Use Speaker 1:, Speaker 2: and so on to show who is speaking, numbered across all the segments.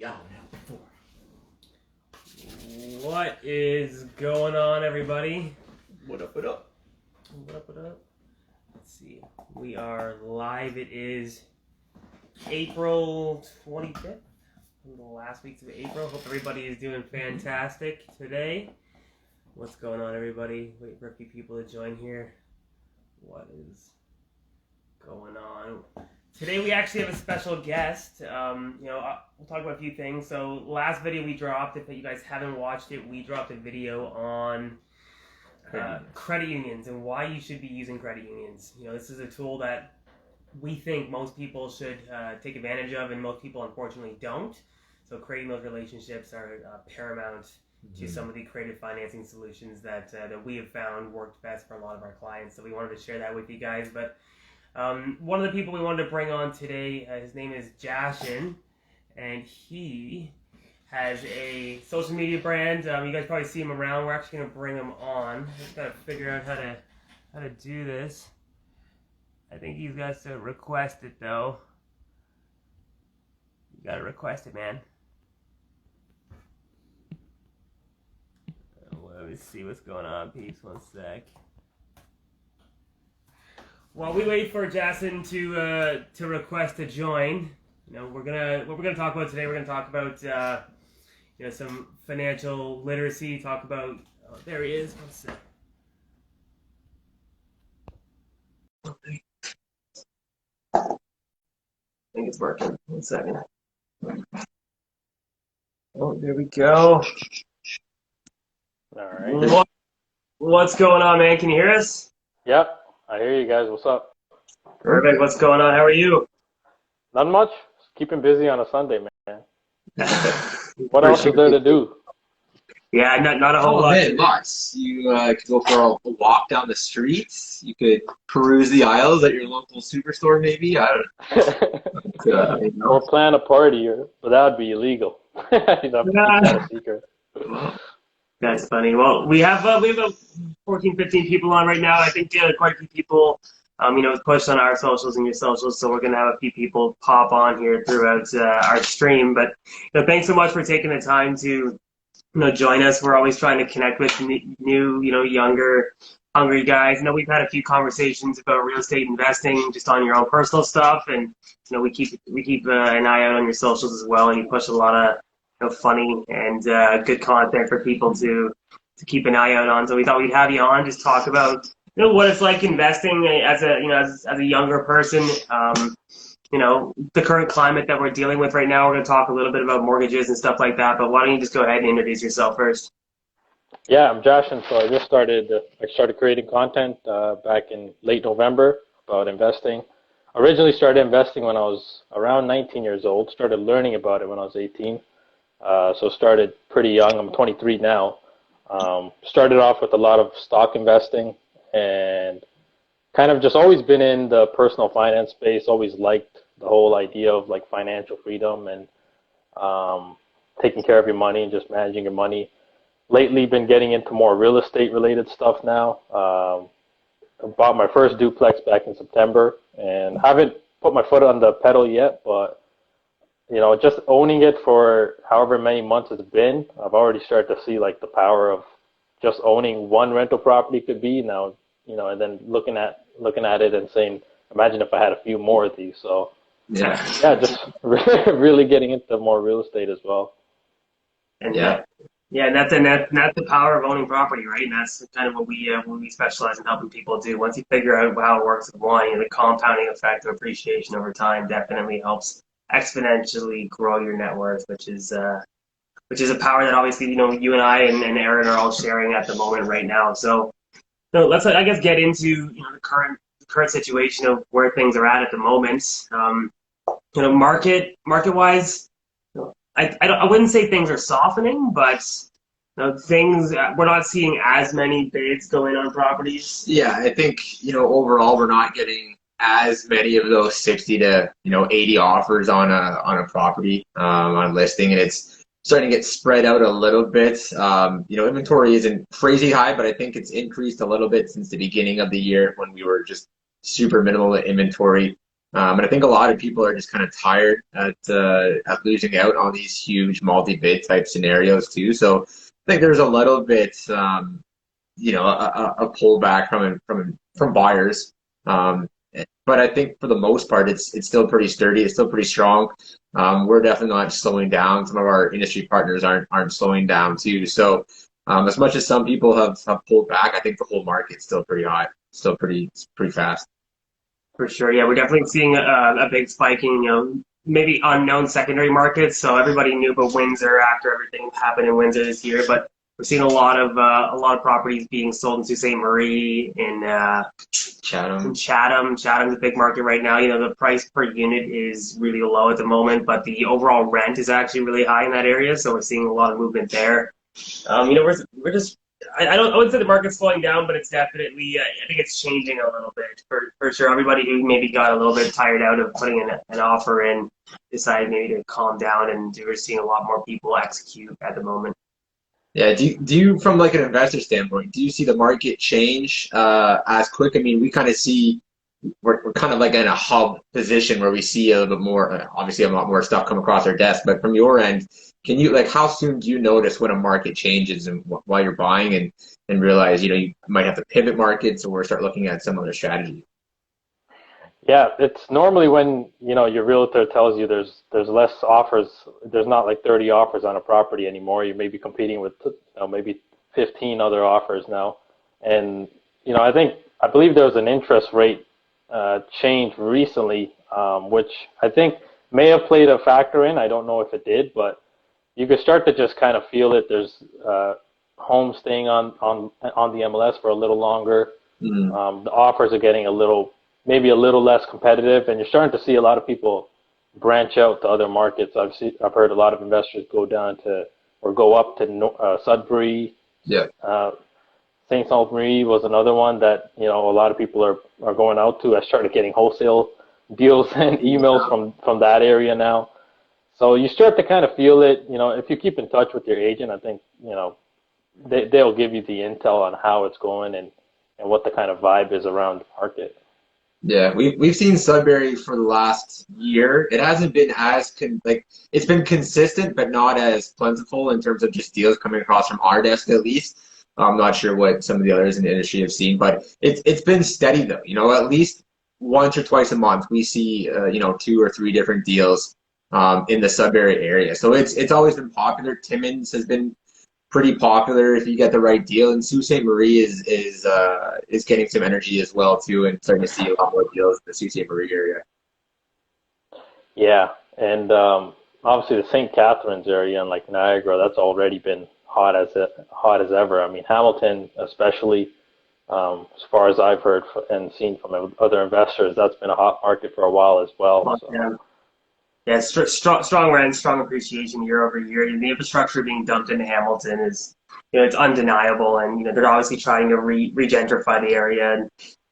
Speaker 1: Yeah, before.
Speaker 2: What is going on, everybody?
Speaker 1: What up, what up?
Speaker 2: What up, what up? Let's see. We are live. It is April 25th. The last week of April. Hope everybody is doing fantastic today. What's going on, everybody? Wait for a few people to join here. What is going on? Today we actually have a special guest. We'll talk about a few things. So last video we dropped, if you guys haven't watched it, we dropped a video on credit unions and why you should be using credit unions. You know, this is a tool that we think most people should take advantage of, and most people unfortunately don't. So creating those relationships are paramount to some of the creative financing solutions that we have found worked best for a lot of our clients. So we wanted to share that with you guys. But one of the people we wanted to bring on today, his name is Jashan, and he has a social media brand. You guys probably see him around. We're actually going to bring him on. Just got to figure out how to do this. I think he's got to request it, though. You got to request it, man. Let me see what's going on. Peace, one sec. While we wait for Jashan to request to join, what we're gonna talk about today. We're gonna talk about some financial literacy. Talk about there he is. One sec. I think it's working. 1 second. Oh, there we go.
Speaker 3: All right.
Speaker 2: What's going on, man? Can you hear us?
Speaker 3: Yep, I hear you guys. What's up?
Speaker 2: Perfect. What's going on? How are you?
Speaker 3: Not much. Just keeping busy on a Sunday, man. What else is there to do?
Speaker 2: Yeah, not a whole lot.
Speaker 1: Lots. You could go for a walk down the streets. You could peruse the aisles at your local superstore, maybe. I don't know.
Speaker 3: Or plan a party, but that would be illegal. You'd have to keep that a secret.
Speaker 2: That's funny. Well, we have about 14, 15 people on right now. I think quite a few people, push on our socials and your socials, so we're going to have a few people pop on here throughout our stream. But thanks so much for taking the time to join us. We're always trying to connect with new, younger, hungry guys. We've had a few conversations about real estate investing, just on your own personal stuff, and we keep an eye out on your socials as well, and you push a lot of funny and good content for people to keep an eye out on. So we thought we'd have you on, just talk about what it's like investing as a younger person. The current climate that we're dealing with right now. We're going to talk a little bit about mortgages and stuff like that. But why don't you just go ahead and introduce yourself first?
Speaker 3: Yeah, I'm Jashan. So I just started creating content back in late November about investing. Originally started investing when I was around 19 years old. Started learning about it when I was 18. So started pretty young. I'm 23 now. Started off with a lot of stock investing and kind of just always been in the personal finance space. Always liked the whole idea of like financial freedom and taking care of your money and just managing your money. Lately been getting into more real estate related stuff now. I bought my first duplex back in September and haven't put my foot on the pedal yet, but just owning it for however many months it's been, I've already started to see like the power of just owning one rental property could be now, and then looking at it and saying, imagine if I had a few more of these. So yeah, just really getting into more real estate as well.
Speaker 2: And that's the power of owning property, right? And that's kind of what we specialize in helping people do. Once you figure out how it works with one, the compounding effect of appreciation over time definitely helps exponentially grow your net worth, which is a power that obviously you and I and Aaron are all sharing at the moment right now. So let's get into the current situation of where things are at the moment. Market wise, I wouldn't say things are softening, but things we're not seeing as many bids going on properties.
Speaker 1: Yeah, I think overall we're not getting as many of those 60 to 80 offers on a property on a listing, and it's starting to get spread out a little bit. Inventory isn't crazy high, but I think it's increased a little bit since the beginning of the year when we were just super minimal inventory. And I think a lot of people are just kind of tired at losing out on these huge multi-bid type scenarios too. So I think there's a little bit, a pullback from buyers. But I think for the most part, it's still pretty sturdy. It's still pretty strong. We're definitely not slowing down. Some of our industry partners aren't slowing down too. So as much as some people have pulled back, I think the whole market's still pretty hot, still pretty fast.
Speaker 2: For sure, yeah, we're definitely seeing a big spike in, maybe unknown secondary markets. So everybody knew about Windsor after everything happened in Windsor this year, but we're seeing a lot of properties being sold in Sault Ste. Marie, in
Speaker 1: Chatham.
Speaker 2: Chatham. Chatham's a big market right now. The price per unit is really low at the moment, but the overall rent is actually really high in that area. So we're seeing a lot of movement there. We're just I wouldn't say the market's slowing down, but it's definitely I think it's changing a little bit for sure. Everybody who maybe got a little bit tired out of putting an offer in decided maybe to calm down, and we're seeing a lot more people execute at the moment.
Speaker 1: Yeah. Do you from like an investor standpoint, do you see the market change as quick? I mean, we kind of see we're kind of like in a hub position where we see a little bit more, obviously a lot more stuff come across our desk. But from your end, can you like how soon do you notice when a market changes and while you're buying and realize you might have to pivot markets or start looking at some other strategy?
Speaker 3: Yeah, it's normally when your realtor tells you there's less offers. There's not like 30 offers on a property anymore. You may be competing with maybe 15 other offers now, and I believe there was an interest rate change recently, which I think may have played a factor in. I don't know if it did, but you could start to just kind of feel it. There's homes staying on the MLS for a little longer. The offers are getting maybe a little less competitive, and you're starting to see a lot of people branch out to other markets. I've heard a lot of investors go up to Sudbury.
Speaker 1: Yeah.
Speaker 3: St. Sault Marie was another one that a lot of people are going out to. I started getting wholesale deals and emails from that area now. So you start to kind of feel it. If you keep in touch with your agent, I think they'll give you the intel on how it's going and what the kind of vibe is around the market.
Speaker 1: Yeah, we've seen Sudbury for the last year. It hasn't been as it's been consistent, but not as plentiful in terms of just deals coming across from our desk at least. I'm not sure what some of the others in the industry have seen, but it's been steady though. At least once or twice a month we see 2 or 3 different deals in the Sudbury area. So it's always been popular. Timmins has been pretty popular if you get the right deal, and Sault Ste. Marie is getting some energy as well too, and starting to see a lot more deals in the Sault Ste. Marie area.
Speaker 3: Yeah, and obviously the St. Catharines area and like Niagara, that's already been hot as ever. I mean, Hamilton especially, as far as I've heard and seen from other investors, that's been a hot market for a while as well. So.
Speaker 2: Yeah. Yeah, strong rent, strong appreciation year over year. The infrastructure being dumped into Hamilton is, it's undeniable, and they're obviously trying to regentrify the area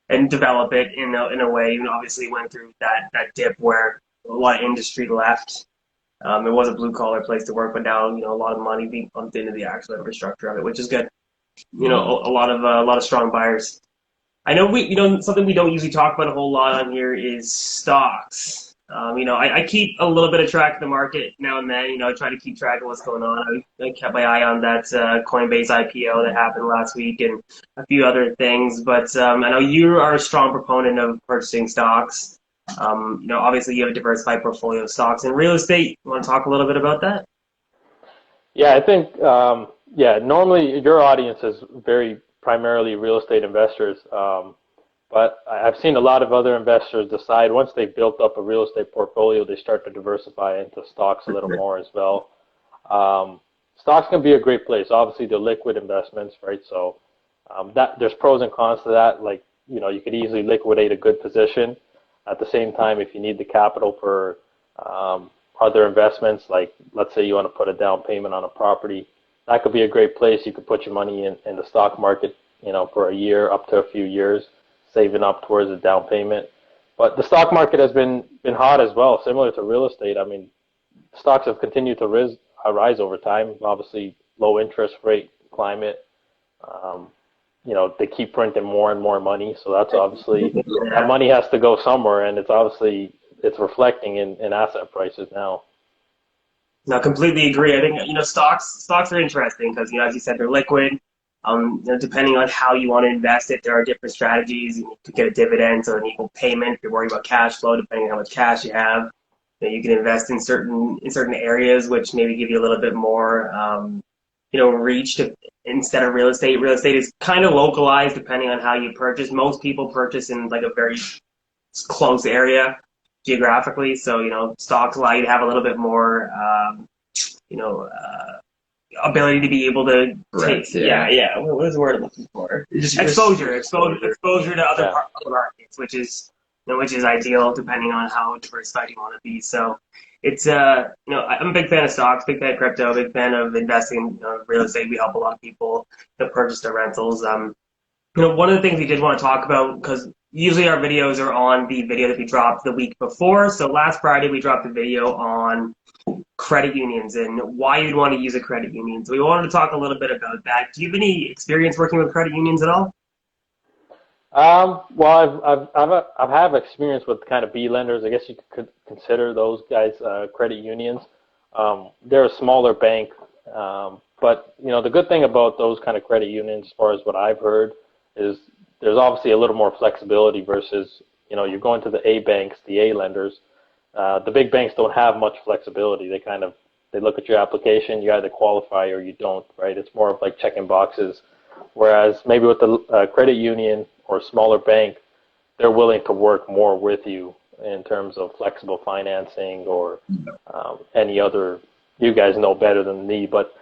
Speaker 2: and develop it in a way. Obviously went through that dip where a lot of industry left. It was a blue collar place to work, but now a lot of money being pumped into the actual infrastructure of it, which is good. A lot of strong buyers. I know something we don't usually talk about a whole lot on here is stocks. I keep a little bit of track of the market now and then. I try to keep track of what's going on. I kept my eye on that Coinbase IPO that happened last week and a few other things. But I know you are a strong proponent of purchasing stocks. Obviously you have a diversified portfolio of stocks and real estate. You want to talk a little bit about that?
Speaker 3: Yeah, I think, normally your audience is very primarily real estate investors. But I've seen a lot of other investors decide once they've built up a real estate portfolio, they start to diversify into stocks a little more as well. Stocks can be a great place. Obviously, they're liquid investments, right? So that there's pros and cons to that. Like, you could easily liquidate a good position. At the same time, if you need the capital for other investments, like let's say you want to put a down payment on a property, that could be a great place. You could put your money in the stock market, for a year, up to a few years, saving up towards a down payment. But the stock market has been hot as well, similar to real estate. I mean, stocks have continued to rise over time. Obviously, low interest rate climate. they keep printing more and more money. So that's obviously that money has to go somewhere, and it's reflecting in asset prices now.
Speaker 2: No, completely agree. I think stocks are interesting because as you said, they're liquid. Depending on how you want to invest it, there are different strategies. You could get a dividend or an equal payment if you're worried about cash flow, depending on how much cash you have. You can invest in certain areas which maybe give you a little bit more reach instead of real estate. Real estate is kind of localized depending on how you purchase. Most people purchase in like a very close area geographically, so stocks allow you to have a little bit more ability to be able to take, what is the word I'm looking for? Exposure to other markets, which is ideal depending on how diversified you want to be. So it's I'm a big fan of stocks, big fan of crypto, big fan of investing in real estate. We help a lot of people that purchase their rentals. One of the things we did want to talk about, because usually our videos are on the video that we dropped the week before. So last Friday we dropped a video on credit unions and why you'd want to use a credit union. So we wanted to talk a little bit about that. Do you have any experience working with credit unions at all?
Speaker 3: Well, I've had experience with kind of B lenders. I guess you could consider those guys credit unions. They're a smaller bank, but the good thing about those kind of credit unions, as far as what I've heard, is there's obviously a little more flexibility versus you're going to the A banks, the A lenders. The big banks don't have much flexibility. They look at your application, you either qualify or you don't, right? It's more of like checking boxes. Whereas maybe with the credit union or a smaller bank, they're willing to work more with you in terms of flexible financing or any other. You guys know better than me, but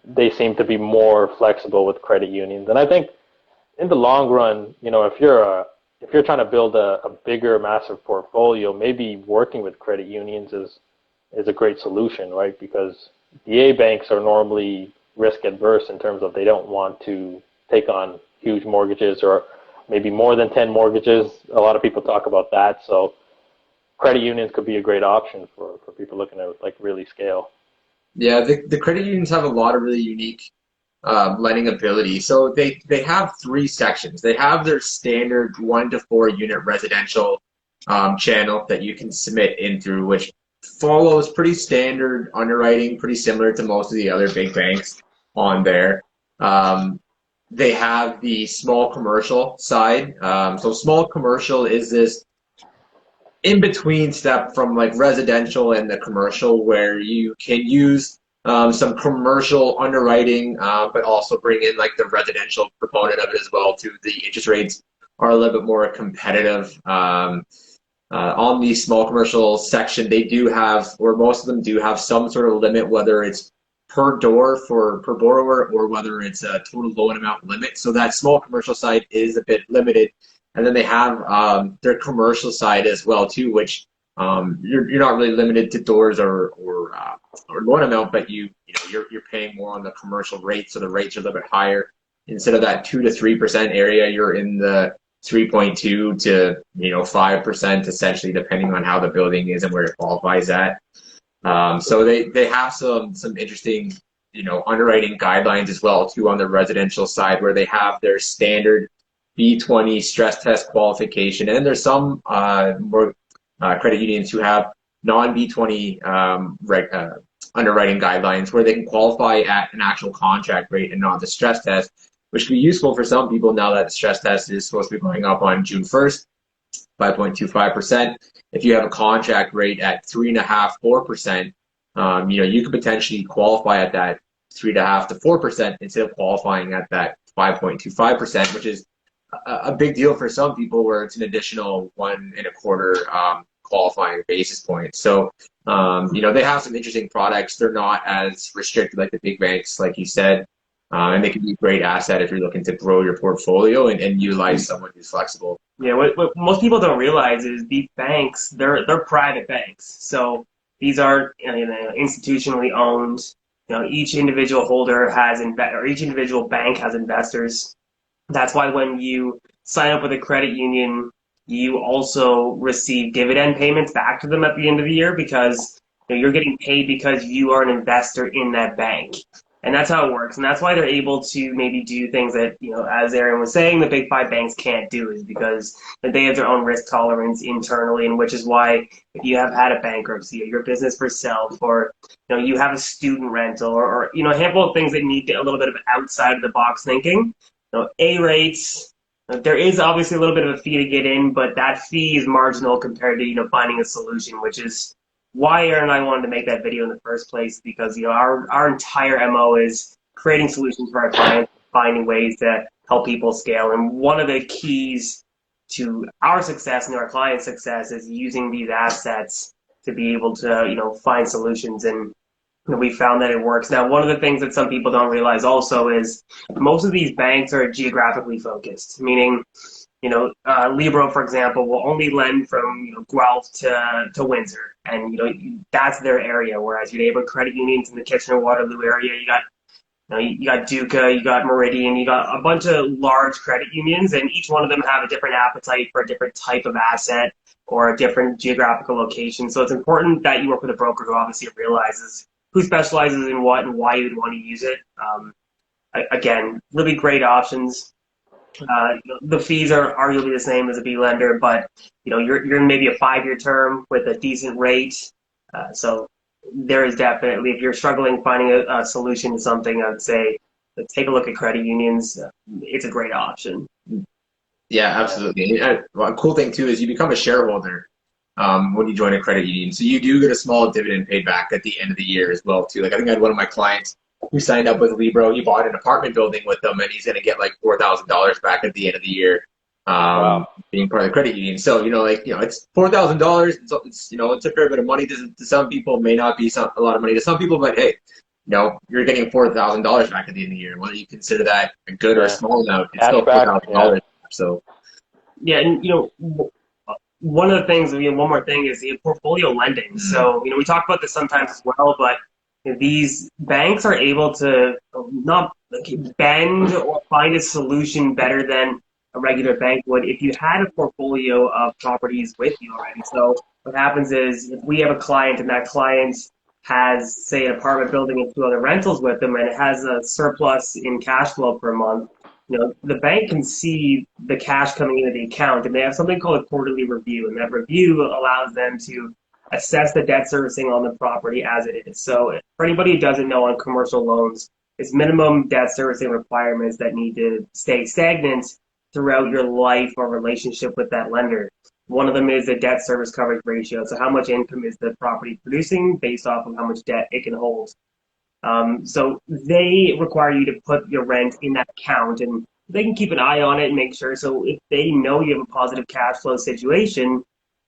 Speaker 3: they seem to be more flexible with credit unions. And I think in the long run, if you're trying to build a bigger, massive portfolio, maybe working with credit unions is a great solution, right? Because the A banks are normally risk adverse in terms of they don't want to take on huge mortgages or maybe more than 10 mortgages. A lot of people talk about that. So credit unions could be a great option for people looking at like really scale.
Speaker 1: Yeah, the credit unions have a lot of really unique lending ability. So they have three sections. They have their standard 1 to 4 unit residential channel that you can submit in through, which follows pretty standard underwriting, pretty similar to most of the other big banks on there. They have the small commercial side. So small commercial is this in-between step from like residential and the commercial where you can use some commercial underwriting, but also bring in like the residential component of it as well too. The interest rates are a little bit more competitive. On the small commercial section, they do have, or most of them do have some sort of limit, whether it's per door per borrower or whether it's a total loan amount limit. So that small commercial side is a bit limited. And then they have their commercial side as well too, which you're not really limited to doors or loan amount, but you're paying more on the commercial rate, so the rates are a little bit higher. Instead of that 2 to 3% area, you're in the 3.2 to 5% essentially, depending on how the building is and where it qualifies at. So they have some interesting underwriting guidelines as well too on the residential side, where they have their standard B20 stress test qualification, and there's some more credit unions who have non-B20 underwriting guidelines where they can qualify at an actual contract rate and not the stress test, which can be useful for some people now that the stress test is supposed to be going up on June 1st, 5.25%. If you have a contract rate at 3.5%, 4%, you could potentially qualify at that 3.5% to 4% instead of qualifying at that 5.25%, which is a big deal for some people, where it's an additional 1.25 qualifying basis points. So, they have some interesting products. They're not as restricted like the big banks, like you said, and they can be a great asset if you're looking to grow your portfolio and utilize someone who's flexible.
Speaker 2: Yeah, what most people don't realize is these banks, they're private banks. So these are institutionally owned. Each individual holder has or each individual bank has investors. That's why when you sign up with a credit union, you also receive dividend payments back to them at the end of the year, because you're getting paid because you are an investor in that bank. And that's how it works. And that's why they're able to maybe do things that, as Aaron was saying, the big five banks can't do, is because they have their own risk tolerance internally, and which is why if you have had a bankruptcy or your business for self, or you have a student rental, or a handful of things that need a little bit of outside of the box thinking, A rates. There is obviously a little bit of a fee to get in, but that fee is marginal compared to finding a solution, which is why Aaron and I wanted to make that video in the first place, because our entire MO is creating solutions for our clients, finding ways to help people scale. And one of the keys to our success and our clients' success is using these assets to be able to find solutions. And we found that it works. Now, one of the things that some people don't realize also is most of these banks are geographically focused, meaning, Libro, for example, will only lend from Guelph to Windsor, and that's their area. Whereas your neighborhood credit unions in the Kitchener-Waterloo area, you got Duca, you got Meridian, you got a bunch of large credit unions, and each one of them have a different appetite for a different type of asset or a different geographical location. So it's important that you work with a broker who obviously realizes who specializes in what and why you would want to use it. Again, really great options. The fees are arguably the same as a B lender, but you're in maybe a 5-year term with a decent rate. So there is definitely, if you're struggling finding a solution to something, I'd say take a look at credit unions. It's a great option.
Speaker 1: Yeah, absolutely. And a cool thing too is you become a shareholder when you join a credit union. So you do get a small dividend paid back at the end of the year as well too. Like I think I had one of my clients who signed up with Libro. He bought an apartment building with them, and he's going to get like $4,000 back at the end of the year, being part of the credit union. So it's $4,000. It's a fair bit of money to some people. May not be a lot of money to some people, but hey, you're getting $4,000 back at the end of the year. Whether you consider that a good or a small amount, it's still $4,000. So
Speaker 2: yeah, and one of the things, one more thing is the portfolio lending. So, we talk about this sometimes as well, but these banks are able to not bend or find a solution better than a regular bank would if you had a portfolio of properties with you already. So what happens is if we have a client and that client has, say, an apartment building and 2 other rentals with them, and it has a surplus in cash flow per month, the bank can see the cash coming into the account, and they have something called a quarterly review, and that review allows them to assess the debt servicing on the property as it is. So for anybody who doesn't know, on commercial loans, it's minimum debt servicing requirements that need to stay stagnant throughout your life or relationship with that lender. One of them is the debt service coverage ratio. So how much income is the property producing based off of how much debt it can hold. So they require you to put your rent in that account, and they can keep an eye on it and make sure. So if they know you have a positive cash flow situation,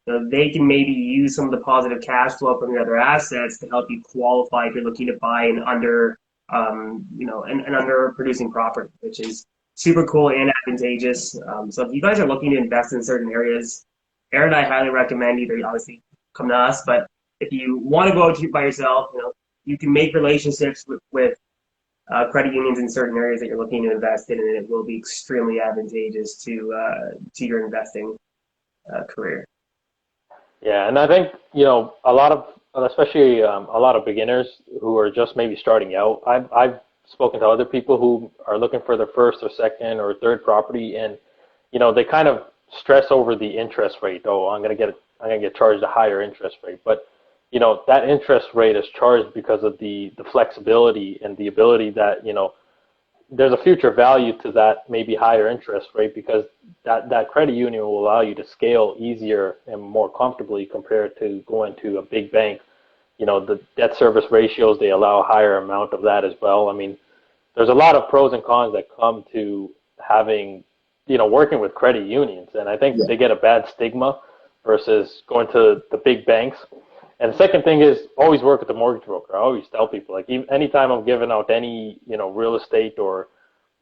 Speaker 2: they can maybe use some of the positive cash flow from your other assets to help you qualify if you're looking to buy an under, an under producing property, which is super cool and advantageous. So if you guys are looking to invest in certain areas, Aaron and I highly recommend either obviously come to us, but if you want to go out by yourself, you can make relationships with credit unions in certain areas that you're looking to invest in, and it will be extremely advantageous to your investing career.
Speaker 3: Yeah, and I think a lot of, especially a lot of beginners who are just maybe starting out. I've spoken to other people who are looking for their first or second or third property, and they kind of stress over the interest rate. Oh, I'm gonna get charged a higher interest rate, but that interest rate is charged because of the flexibility and the ability that there's a future value to that maybe higher interest rate, because that credit union will allow you to scale easier and more comfortably compared to going to a big bank. The debt service ratios, they allow a higher amount of that as well. I mean, there's a lot of pros and cons that come to having, working with credit unions. And I think they get a bad stigma versus going to the big banks. And the second thing is always work with the mortgage broker. I always tell people, like, anytime I'm giving out any, real estate or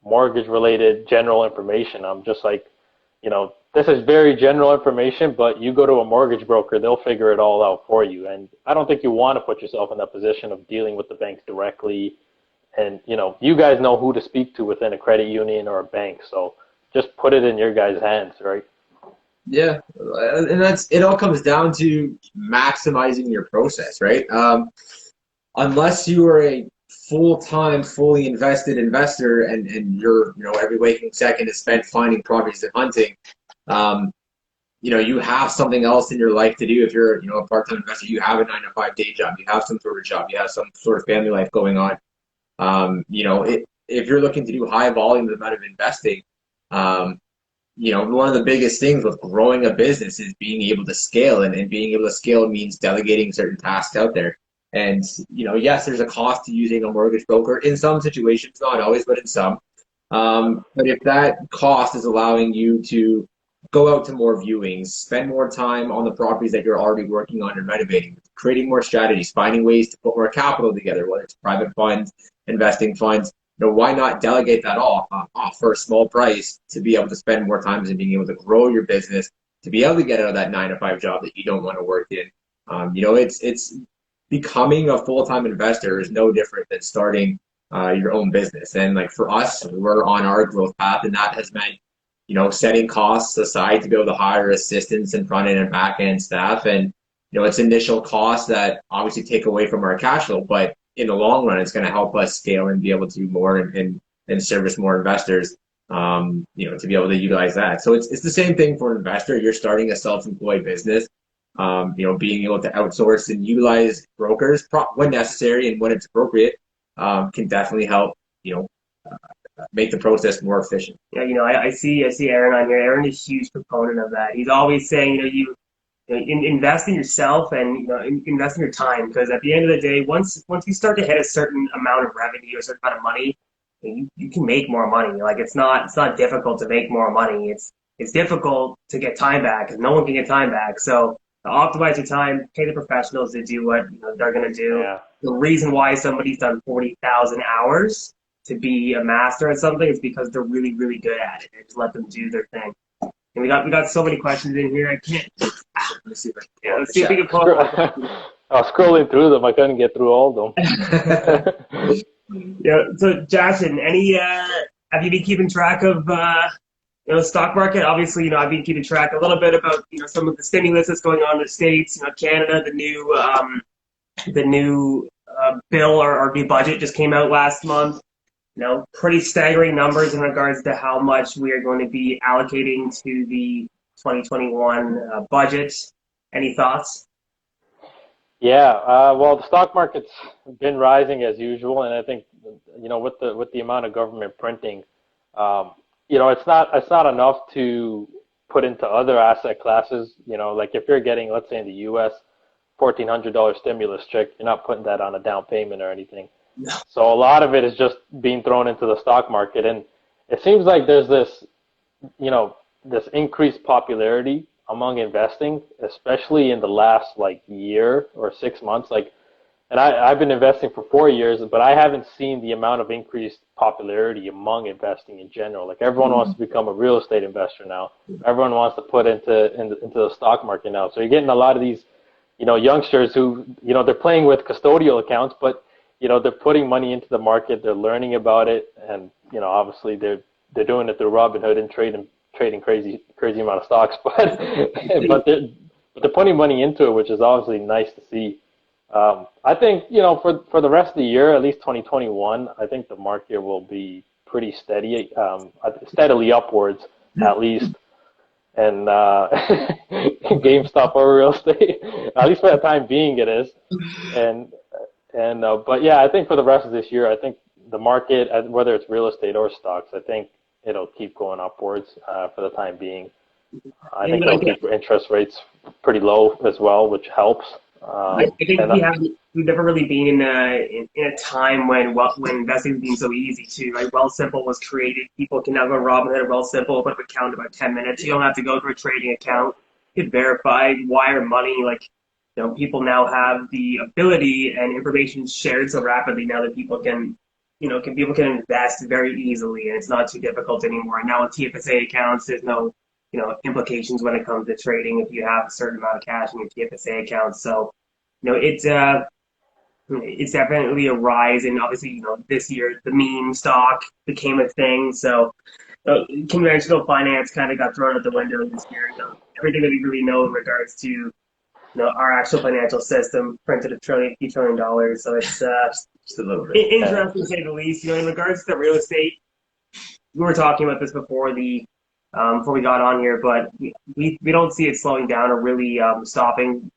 Speaker 3: mortgage related general information, I'm just like, this is very general information, but you go to a mortgage broker, they'll figure it all out for you. And I don't think you want to put yourself in that position of dealing with the banks directly. And, you guys know who to speak to within a credit union or a bank. So just put it in your guys' hands, right?
Speaker 1: Yeah, and it all comes down to maximizing your process, right? Unless you are a full-time, fully invested investor, and your, every waking second is spent finding properties and hunting, you have something else in your life to do. If you're, a part-time investor, you have a 9 to 5 day job, you have some sort of job, you have some sort of family life going on. If you're looking to do high volumes amount of investing, one of the biggest things with growing a business is being able to scale, and being able to scale means delegating certain tasks out there. And, yes, there's a cost to using a mortgage broker in some situations, not always, but in some. But if that cost is allowing you to go out to more viewings, spend more time on the properties that you're already working on and renovating, creating more strategies, finding ways to put more capital together, whether it's private funds, investing funds, why not delegate that off for a small price to be able to spend more time and being able to grow your business, to be able to get out of that 9 to 5 job that you don't want to work in. It's becoming a full-time investor is no different than starting your own business. And like for us, we're on our growth path, and that has meant setting costs aside to be able to hire assistants and front end and back end staff. And, it's initial costs that obviously take away from our cash flow, but in the long run, it's going to help us scale and be able to do more and service more investors, to be able to utilize that. So it's the same thing for an investor. You're starting a self-employed business, being able to outsource and utilize brokers when necessary and when it's appropriate, can definitely help, make the process more efficient.
Speaker 2: Yeah, I see Aaron on here. Aaron is a huge proponent of that. He's always saying, invest in yourself and invest in your time, because at the end of the day, once you start to hit a certain amount of revenue, a certain amount of money, you can make more money. Like it's not difficult to make more money. It's difficult to get time back, because no one can get time back. So to optimize your time, pay the professionals to do what they're going to do.
Speaker 3: Yeah.
Speaker 2: The reason why somebody's done 40,000 hours to be a master at something is because they're really, really good at it. And just let them do their thing. And we got so many questions in here. I can't. Let's see if we can pull.
Speaker 3: I was scrolling through them. I couldn't get through all of them.
Speaker 2: Yeah. So, Jashan, have you been keeping track of stock market? Obviously, I've been keeping track a little bit about some of the stimulus that's going on in the States. Canada, the new bill or new budget just came out last month. Pretty staggering numbers in regards to how much we are going to be allocating to the 2021 budget. Any thoughts?
Speaker 3: Yeah, well, the stock market's been rising as usual, and I think with the amount of government printing, it's not enough to put into other asset classes. Like if you're getting, let's say in the U.S., $1,400 stimulus check, you're not putting that on a down payment or anything. No. So a lot of it is just being thrown into the stock market, and it seems like there's this, this increased popularity among investing, especially in the last year or 6 months. And I've been investing for 4 years, but I haven't seen the amount of increased popularity among investing in general. Like everyone wants to become a real estate investor now. Everyone wants to put into the stock market now. So you're getting a lot of these, youngsters who, they're playing with custodial accounts, but they're putting money into the market. They're learning about it, and obviously they're doing it through Robinhood and trading crazy amount of stocks. But they're putting money into it, which is obviously nice to see. I think for the rest of the year, at least 2021, I think the market will be pretty steady, steadily upwards at least. And GameStop or real estate, at least for the time being, it is. But yeah, I think for the rest of this year, I think the market, whether it's real estate or stocks, I think it'll keep going upwards for the time being. I think they'll keep interest rates pretty low as well, which helps.
Speaker 2: I think we've never really been in a time when investing has been so easy too. Like Wealthsimple was created. People can now go to Robinhood or Wealthsimple, open up an account in about 10 minutes. You don't have to go to a trading account. You can verify, wire money. People now have the ability, and information shared so rapidly now that people can invest very easily, and it's not too difficult anymore. And now with TFSA accounts, there's no implications when it comes to trading if you have a certain amount of cash in your TFSA account. So, it's definitely a rise. And obviously, this year the meme stock became a thing. So, conventional finance kind of got thrown out the window this year. Everything that we really know in regards to our actual financial system printed few trillion dollars. So it's
Speaker 1: Just a little bit.
Speaker 2: interesting to say the least. In regards to real estate, we were talking about this before before we got on here, but we don't see it slowing down or really stopping.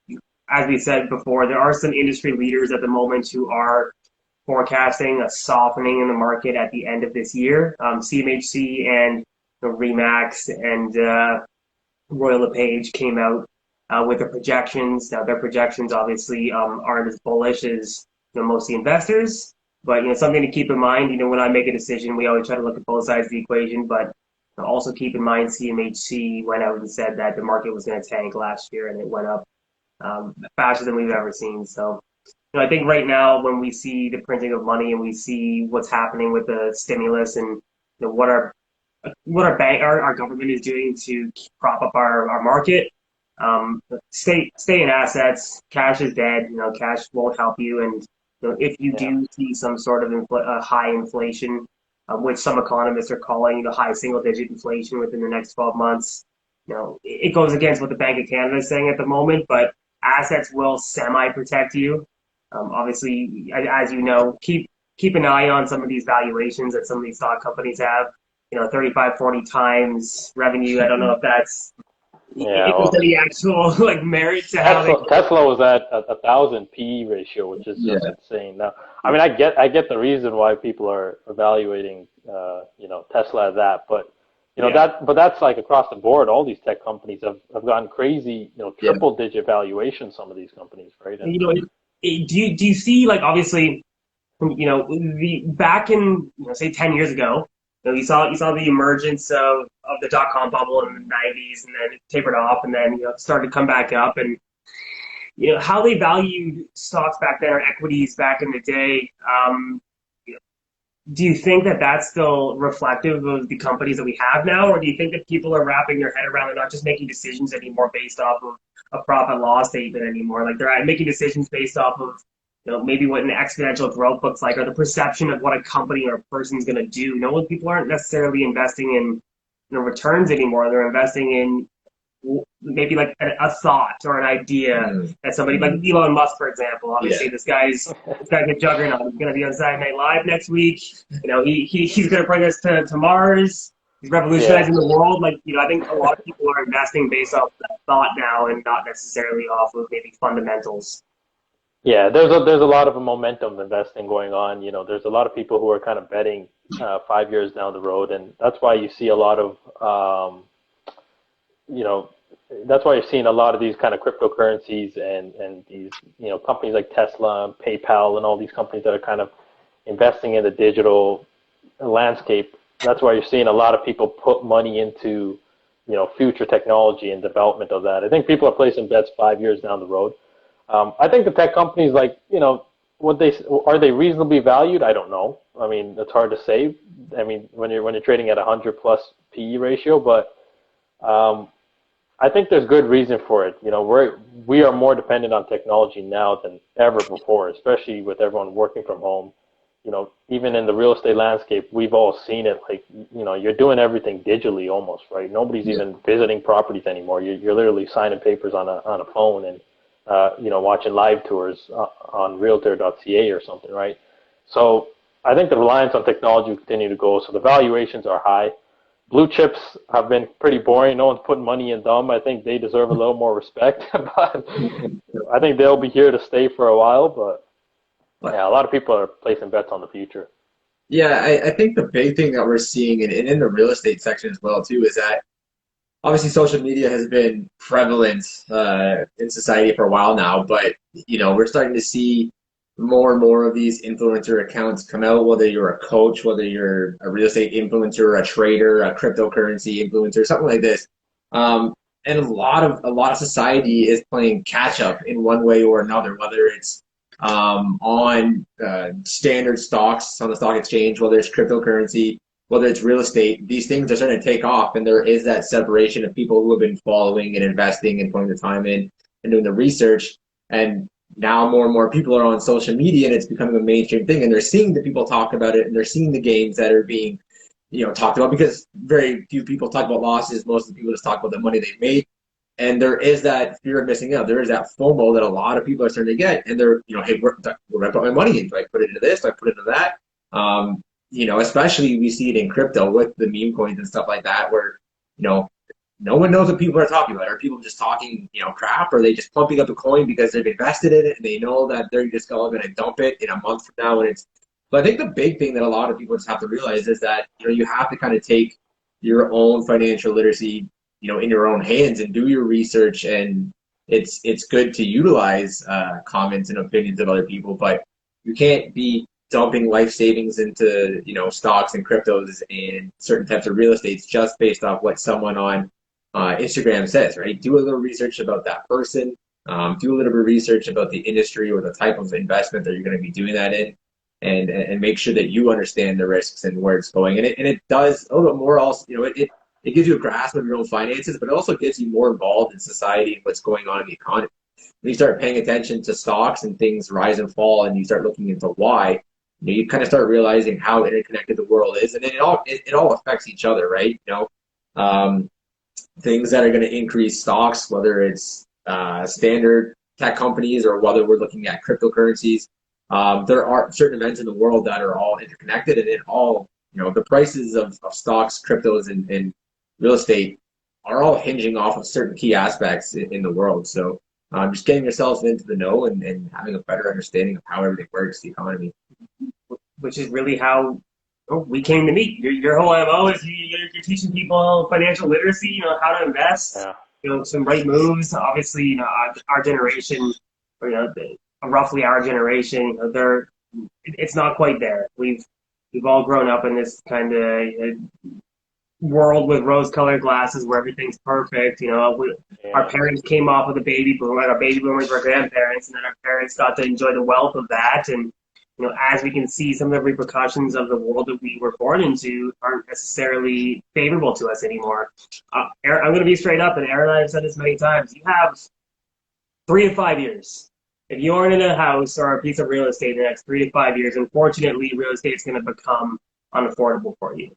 Speaker 2: As we said before, there are some industry leaders at the moment who are forecasting a softening in the market at the end of this year. CMHC and Remax and Royal LePage came out with their projections. Now, their projections obviously aren't as bullish as most of the investors, but something to keep in mind. When I make a decision, we always try to look at both sides of the equation, but also keep in mind CMHC went out and said that the market was going to tank last year, and it went up faster than we've ever seen. So, I think right now when we see the printing of money and we see what's happening with the stimulus and what our government is doing to prop up our market, stay in assets. Cash is dead. Cash won't help you. And if you do see some sort of high inflation, which some economists are calling high single-digit inflation within the next 12 months, it goes against what the Bank of Canada is saying at the moment. But assets will semi-protect you. Obviously, as you know, keep an eye on some of these valuations that some of these stock companies have. 35, 40 times revenue. I don't know if that's if there's any actual merit to how
Speaker 3: Tesla was at 1,000 PE ratio, which is just insane. Now, I mean, I get the reason why people are evaluating Tesla at that, but that's across the board. All these tech companies have gone crazy. Triple digit valuation. Some of these companies, right? And,
Speaker 2: do you see obviously, back in say 10 years ago. You saw the emergence of the dot-com bubble in the 90s, and then it tapered off, and then it started to come back up. And how they valued stocks back then or equities back in the day. Do you think that that's still reflective of the companies that we have now, or do you think that people are wrapping their head around and not just making decisions anymore based off of a profit loss statement anymore? They're making decisions based off of maybe what an exponential growth looks like, or the perception of what a company or a person is going to do. People aren't necessarily investing in returns anymore. They're investing in maybe a thought or an idea that somebody like Elon Musk, for example. Obviously, this guy's a juggernaut. He's going to be on Saturday Night Live next week. He's going to bring us to Mars. He's revolutionizing the world. I think a lot of people are investing based off that thought now and not necessarily off of maybe fundamentals.
Speaker 3: Yeah, there's a lot of momentum investing going on. There's a lot of people who are kind of betting 5 years down the road, and that's why you see a lot of, that's why you're seeing a lot of these kind of cryptocurrencies and these, companies like Tesla and PayPal and all these companies that are kind of investing in the digital landscape. That's why you're seeing a lot of people put money into, future technology and development of that. I think people are placing bets 5 years down the road. I think the tech companies, are they reasonably valued? I don't know. I mean, it's hard to say. I mean, when you're trading at 100+ PE ratio, but I think there's good reason for it. We are more dependent on technology now than ever before, especially with everyone working from home. Even in the real estate landscape, we've all seen it. You're doing everything digitally almost, right? Nobody's even visiting properties anymore. You're literally signing papers on a phone and watching live tours on realtor.ca or something, right? So I think the reliance on technology will continue to go. So the valuations are high. Blue chips have been pretty boring. No one's putting money in them. I think they deserve a little more respect. But I think they'll be here to stay for a while. But yeah, a lot of people are placing bets on the future.
Speaker 1: Yeah, I think the big thing that we're seeing, and in the real estate section as well, too, is that obviously social media has been prevalent in society for a while now, but we're starting to see more and more of these influencer accounts come out, whether you're a coach, whether you're a real estate influencer, a trader, a cryptocurrency influencer, something like this. And a lot of society is playing catch up in one way or another, whether it's on standard stocks on the stock exchange, whether it's cryptocurrency, whether it's real estate. These things are starting to take off, and there is that separation of people who have been following and investing and putting the time in and doing the research. And now more and more people are on social media, and it's becoming a mainstream thing, and they're seeing the people talk about it, and they're seeing the gains that are being talked about, because very few people talk about losses. Most of the people just talk about the money they've made. And there is that fear of missing out. There is that FOMO that a lot of people are starting to get, and they're, hey, where do I put my money in? Do I put it into this? Do I put it into that? Especially we see it in crypto with the meme coins and stuff like that, where, no one knows what people are talking about. Are people just talking, crap? Or are they just pumping up a coin because they've invested in it and they know that they're just going to dump it in a month from now? And but I think the big thing that a lot of people just have to realize is that, you have to kind of take your own financial literacy, in your own hands and do your research. And it's good to utilize comments and opinions of other people, but you can't be dumping life savings into, stocks and cryptos and certain types of real estates just based off what someone on Instagram says, right? Do a little research about that person. Do a little bit of research about the industry or the type of investment that you're going to be doing that in, and make sure that you understand the risks and where it's going. And it does a little bit more also, it gives you a grasp of your own finances, but it also gets you more involved in society and what's going on in the economy. When you start paying attention to stocks and things rise and fall, and you start looking into why, you kind of start realizing how interconnected the world is, and then it all affects each other, right? Things that are going to increase stocks, whether it's standard tech companies or whether we're looking at cryptocurrencies. There are certain events in the world that are all interconnected, and it all, the prices of stocks, cryptos, and real estate are all hinging off of certain key aspects in the world. So just getting yourselves into the know and having a better understanding of how everything works, the economy.
Speaker 2: Which is really how we came to meet. Your whole MO is you're teaching people financial literacy, how to invest, some right moves. Obviously, our generation, or roughly our generation, it's not quite there. We've all grown up in this kind of world with rose-colored glasses where everything's perfect. Our parents came off of the baby boom, like our baby boomers were grandparents, and then our parents got to enjoy the wealth of that. And as we can see, some of the repercussions of the world that we were born into aren't necessarily favorable to us anymore. I'm going to be straight up, and Aaron and I have said this many times. You have 3 to 5 years. If you aren't in a house or a piece of real estate in the next 3 to 5 years, unfortunately, real estate is going to become unaffordable for you.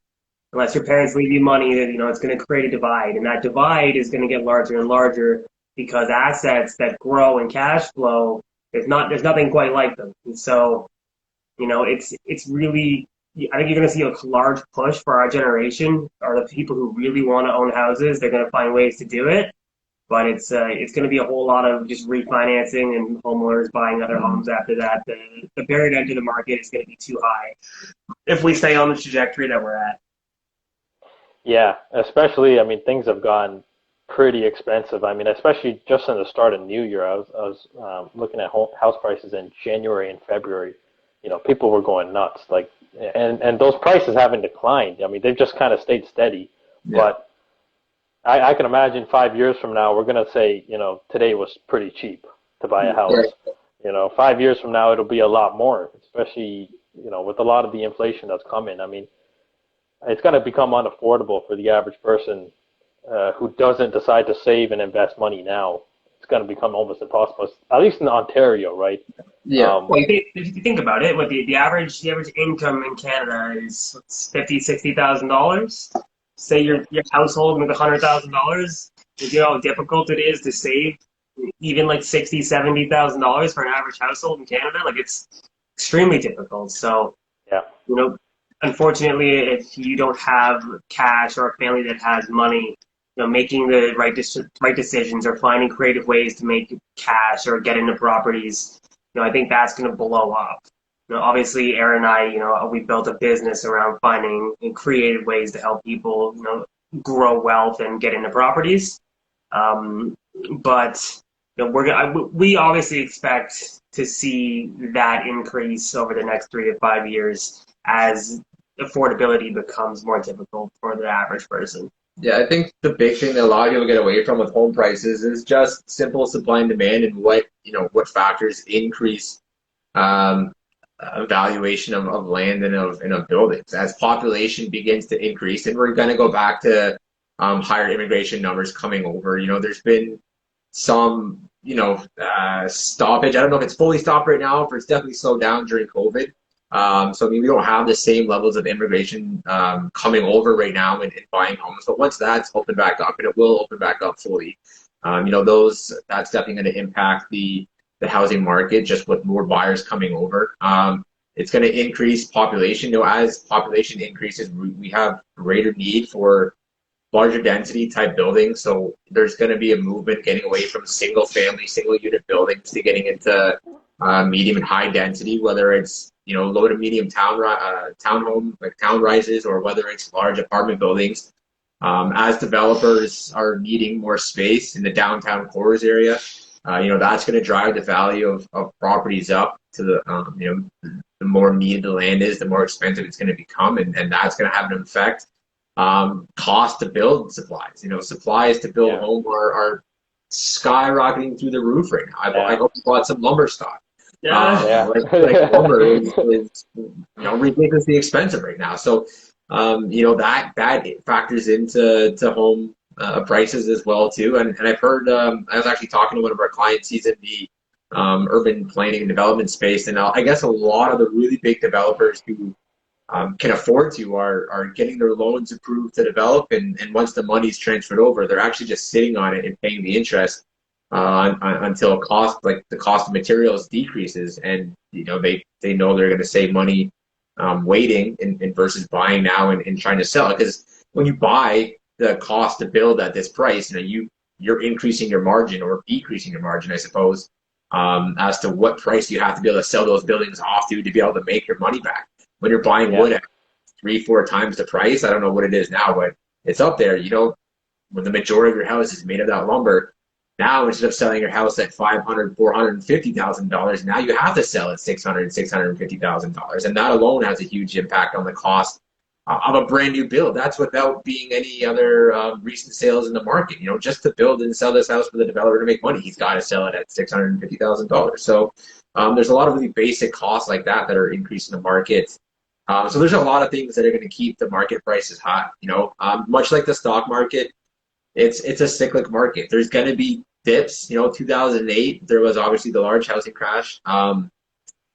Speaker 2: Unless your parents leave you money, it's going to create a divide, and that divide is going to get larger and larger because assets that grow in cash flow, there's nothing quite like them. And so, it's really, I think you're going to see a large push for our generation, or the people who really want to own houses. They're going to find ways to do it, but it's going to be a whole lot of just refinancing and homeowners buying other homes after that. The barrier to enter the market is going to be too high if we stay on the trajectory that we're at.
Speaker 3: Yeah, especially, things have gone pretty expensive. Especially just in the start of New Year, I was looking at house prices in January and February. People were going nuts. And those prices haven't declined. They've just kind of stayed steady. Yeah. But I can imagine 5 years from now, we're going to say, today was pretty cheap to buy a house. Yeah. 5 years from now, it'll be a lot more, especially, with a lot of the inflation that's coming. It's going to become unaffordable for the average person who doesn't decide to save and invest money now. It's going to become almost impossible, at least in Ontario, right?
Speaker 2: Yeah. Well, if you think about it, what the average income in Canada is $50,000-$60,000. Say your household with $100,000. You know how difficult it is to save even like $60,000-$70,000 for an average household in Canada. It's extremely difficult. So
Speaker 3: yeah,
Speaker 2: unfortunately, if you don't have cash or a family that has money, making the right decisions or finding creative ways to make cash or get into properties, I think that's going to blow up. Obviously, Aaron and I, we built a business around finding creative ways to help people, grow wealth and get into properties. But we obviously expect to see that increase over the next 3 to 5 years as affordability becomes more difficult for the average person.
Speaker 1: Yeah, I think the big thing that a lot of people get away from with home prices is just simple supply and demand, and what factors increase valuation of land and of buildings. As population begins to increase, and we're going to go back to higher immigration numbers coming over. There's been some stoppage. I don't know if it's fully stopped right now, but it's definitely slowed down during COVID. So we don't have the same levels of immigration coming over right now and buying homes. But once that's opened back up, and it will open back up fully, That's definitely going to impact the housing market just with more buyers coming over. It's going to increase population. As population increases, we have greater need for larger density type buildings. So there's going to be a movement getting away from single family, single unit buildings to getting into medium and high density, whether it's low to medium townhome like town rises, or whether it's large apartment buildings. As developers are needing more space in the downtown cores area, that's going to drive the value of properties up to the more needed the land is, the more expensive it's going to become, and that's going to have an effect. Cost to build supplies. Supplies to build a home are skyrocketing through the roof right now. I hope you bought some lumber stock. Like lumber is ridiculously expensive right now. So that factors into home prices as well too. And I've heard I was actually talking to one of our clients. He's in the urban planning and development space, and I guess a lot of the really big developers who can afford to are getting their loans approved to develop, and once the money's transferred over, they're actually just sitting on it and paying the interest until the cost of materials decreases, and they know they're going to save money waiting and versus buying now and trying to sell it. Because when you buy, the cost to build at this price, you're increasing your margin or decreasing your margin, I suppose, as to what price you have to be able to sell those buildings off to be able to make your money back. When you're buying wood at 3-4 times the price, I don't know what it is now, but it's up there. When the majority of your house is made of that lumber, now instead of selling your house at $500,000, $450,000, now you have to sell at $600,000, $650,000, and that alone has a huge impact on the cost of a brand new build. That's without being any other recent sales in the market. Just to build and sell this house for the developer to make money, he's got to sell it at $650,000. So there's a lot of really basic costs like that are increasing the market. So there's a lot of things that are going to keep the market prices hot. Much like the stock market, it's a cyclic market. There's going to be dips. 2008, there was obviously the large housing crash.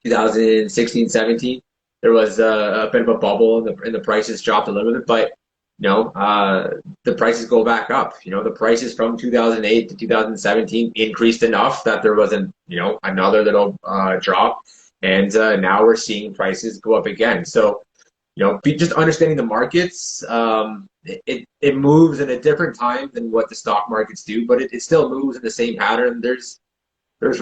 Speaker 1: 2016, 17, there was a bit of a bubble, and the prices dropped a little bit, but the prices go back up. The prices from 2008 to 2017 increased enough that there was another little drop, and now we're seeing prices go up again. So just understanding the markets, it moves in a different time than what the stock markets do, but it still moves in the same pattern. There's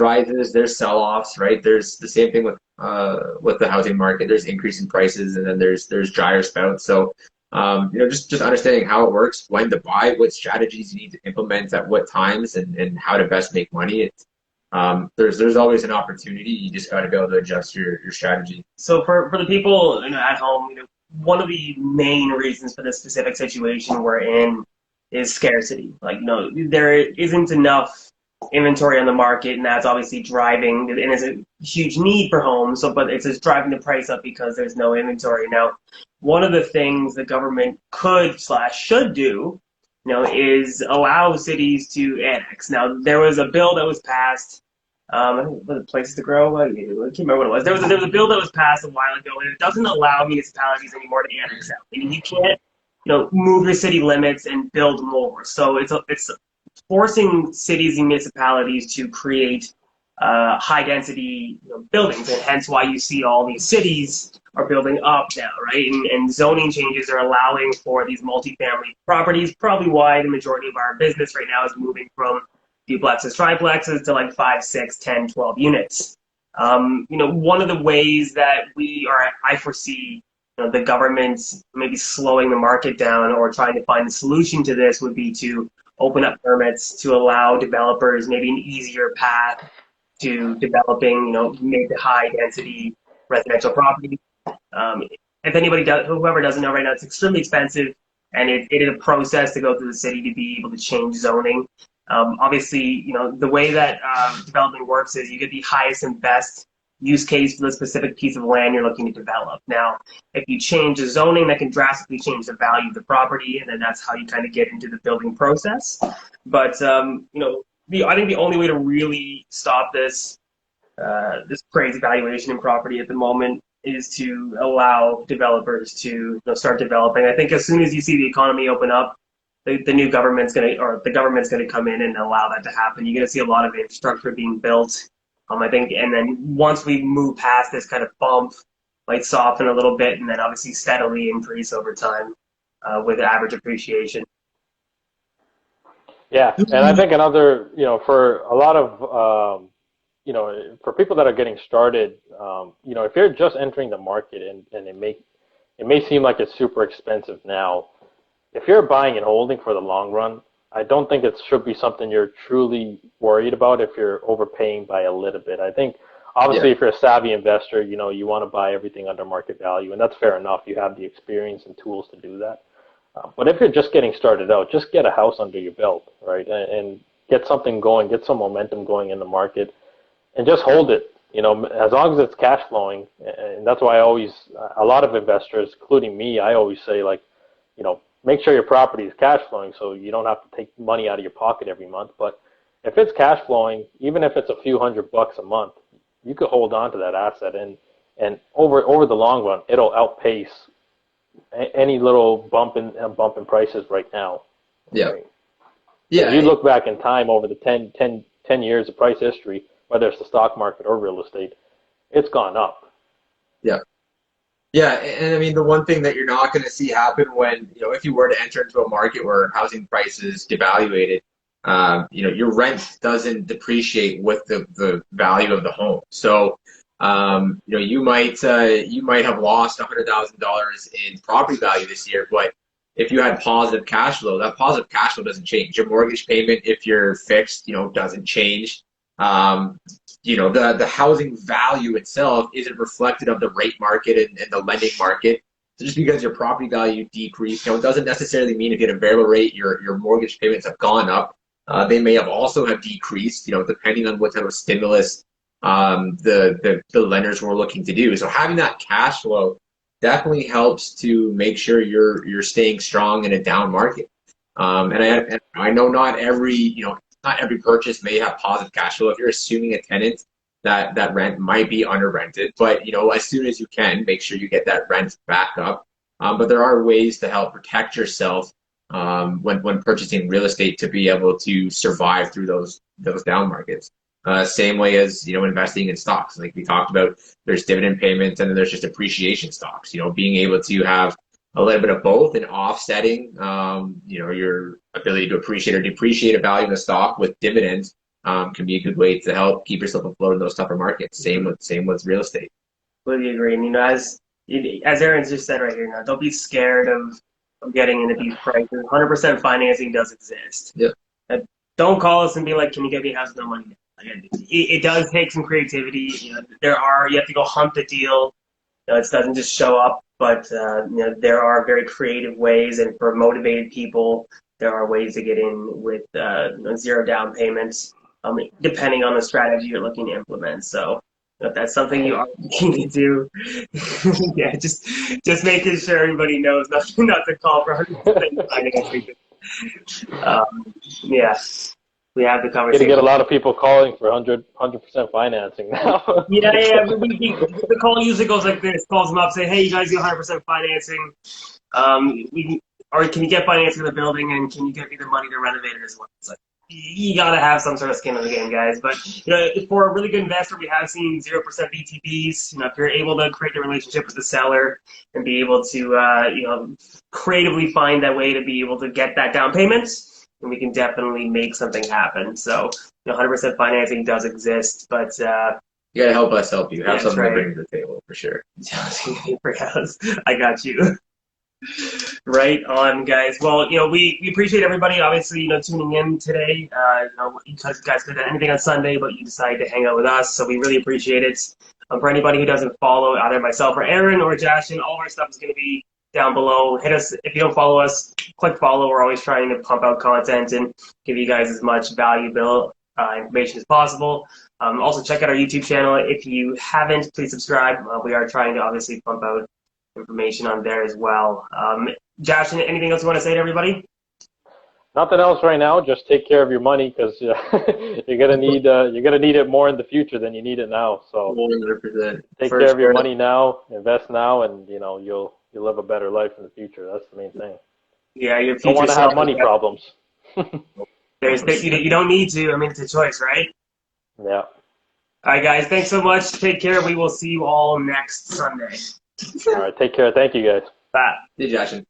Speaker 1: rises, there's sell-offs, right? There's the same thing with the housing market. There's increase in prices, and then there's drier spouts. So just understanding how it works, when to buy, what strategies you need to implement at what times, and how to best make money. There's always an opportunity. You just got to be able to adjust your strategy.
Speaker 2: So for the people at home, one of the main reasons for this specific situation we're in is scarcity. There isn't enough inventory on the market, and that's obviously driving, and it's a huge need for homes. But it's just driving the price up because there's no inventory. Now, one of the things the government could/should do, is allow cities to annex. Now, there was a bill that was passed. I don't know, places to grow. I can't remember what it was. There was a bill that was passed a while ago, and it doesn't allow municipalities anymore to annex out. You can't, move your city limits and build more. So it's forcing cities and municipalities to create high density buildings, and hence why you see all these cities are building up now, right? And zoning changes are allowing for these multifamily properties. Probably why the majority of our business right now is moving from duplexes, triplexes to like 5, 6, 10, 12 units. One of the ways that I foresee the government maybe slowing the market down or trying to find a solution to this would be to open up permits to allow developers maybe an easier path to developing, mid to high density residential property. If anybody whoever doesn't know right now, it's extremely expensive, and it is a process to go through the city to be able to change zoning. Obviously, the way that development works is you get the highest and best use case for the specific piece of land you're looking to develop. Now, if you change the zoning, that can drastically change the value of the property, and then that's how you kind of get into the building process. But I think the only way to really stop this crazy valuation in property at the moment is to allow developers to start developing. I think as soon as you see the economy open up, the new government's the government's gonna come in and allow that to happen. You're gonna see a lot of infrastructure being built. I think, and then once we move past this kind of bump, might soften a little bit, and then obviously steadily increase over time with average appreciation.
Speaker 3: Yeah, and I think another, for a lot of, for people that are getting started, if you're just entering the market and it may seem like it's super expensive now. If you're buying and holding for the long run, I don't think it should be something you're truly worried about if you're overpaying by a little bit. I think obviously if you're a savvy investor, you want to buy everything under market value, and that's fair enough. You have the experience and tools to do that. But if you're just getting started out, just get a house under your belt, right? And get something going, get some momentum going in the market, and just hold it. As long as it's cash flowing, and that's why a lot of investors, including me, I always say, like, make sure your property is cash flowing so you don't have to take money out of your pocket every month. But if it's cash flowing, even if it's a few $100 a month, you could hold on to that asset, and over the long run, it'll outpace any little bump in prices right now.
Speaker 1: Yeah.
Speaker 3: Right?
Speaker 1: Yeah.
Speaker 3: If you look back in time over the 10 years of price history, whether it's the stock market or real estate, it's gone up.
Speaker 1: Yeah. Yeah, and I mean, the one thing that you're not going to see happen when, if you were to enter into a market where housing prices devaluated, your rent doesn't depreciate with the value of the home. So, you might have lost $100,000 in property value this year, but if you had positive cash flow, that positive cash flow doesn't change. Your mortgage payment, if you're fixed, doesn't change. The housing value itself isn't reflected of the rate market and the lending market. So just because your property value decreased, it doesn't necessarily mean if you had a variable rate, your mortgage payments have gone up. They may have also have decreased, depending on what type of stimulus the lenders were looking to do. So having that cash flow definitely helps to make sure you're staying strong in a down market. And I know not every purchase may have positive cash flow. If you're assuming a tenant that rent might be under rented, but as soon as you can, make sure you get that rent back up. But there are ways to help protect yourself when purchasing real estate to be able to survive through those down markets. Same way as investing in stocks, like we talked about. There's dividend payments, and then there's just appreciation stocks. Being able to have a little bit of both and offsetting, your ability to appreciate or depreciate a value in the stock with dividends can be a good way to help keep yourself afloat in those tougher markets. Same with real estate.
Speaker 2: Completely agree. And as Aaron's just said right here, now don't be scared of getting into these prices. 100% financing does exist.
Speaker 1: Yeah.
Speaker 2: Don't call us and be like, "Can you get me a house with no money?" It does take some creativity. You have to go hunt the deal. It doesn't just show up, but there are very creative ways, and for motivated people, there are ways to get in with zero down payments, depending on the strategy you're looking to implement. So if that's something you are looking to do, yeah, just making sure everybody knows not to call for 100% financing. Yeah. We have the conversation.
Speaker 3: You get a lot of people calling for 100% financing now.
Speaker 2: Yeah. The call usually goes like this: calls them up, say, "Hey, you guys get 100% financing. Or can you get financing in the building, and can you get me the money to renovate it as well?" It's like, you gotta have some sort of skin in the game, guys. But for a really good investor, we have seen 0% VTBs. If you're able to create a relationship with the seller and be able to creatively find that way to be able to get that down payment, and we can definitely make something happen. So 100% financing does exist, but
Speaker 1: you gotta help us help you. Have something
Speaker 2: right.
Speaker 1: to bring to the table for sure.
Speaker 2: I got you. Right on, guys. Well, we appreciate everybody obviously tuning in today. You guys could have anything on Sunday, but you decided to hang out with us, so we really appreciate it. For anybody who doesn't follow either myself or Aaron or Jashan, all of our stuff is going to be down below. Hit us if you don't follow us. Click follow. We're always trying to pump out content and give you guys as much valuable information as possible. Also, check out our YouTube channel. If you haven't, please subscribe. We are trying to obviously pump out information on there as well. Josh, anything else you want to say to everybody?
Speaker 3: Nothing else right now. Just take care of your money, because you're gonna need it more in the future than you need it now. So
Speaker 1: 100%.
Speaker 3: Take care of your money now, invest now, and you'll live a better life in the future. That's the main thing.
Speaker 2: Yeah, your
Speaker 3: Don't
Speaker 2: future
Speaker 3: want to
Speaker 2: self.
Speaker 3: have money problems.
Speaker 2: You don't need to. I mean, it's a choice, right?
Speaker 3: Yeah.
Speaker 2: All right, guys. Thanks so much. Take care. We will see you all next Sunday.
Speaker 3: All right. Take care. Thank you, guys.
Speaker 2: Bye.
Speaker 1: Hey, Jashan.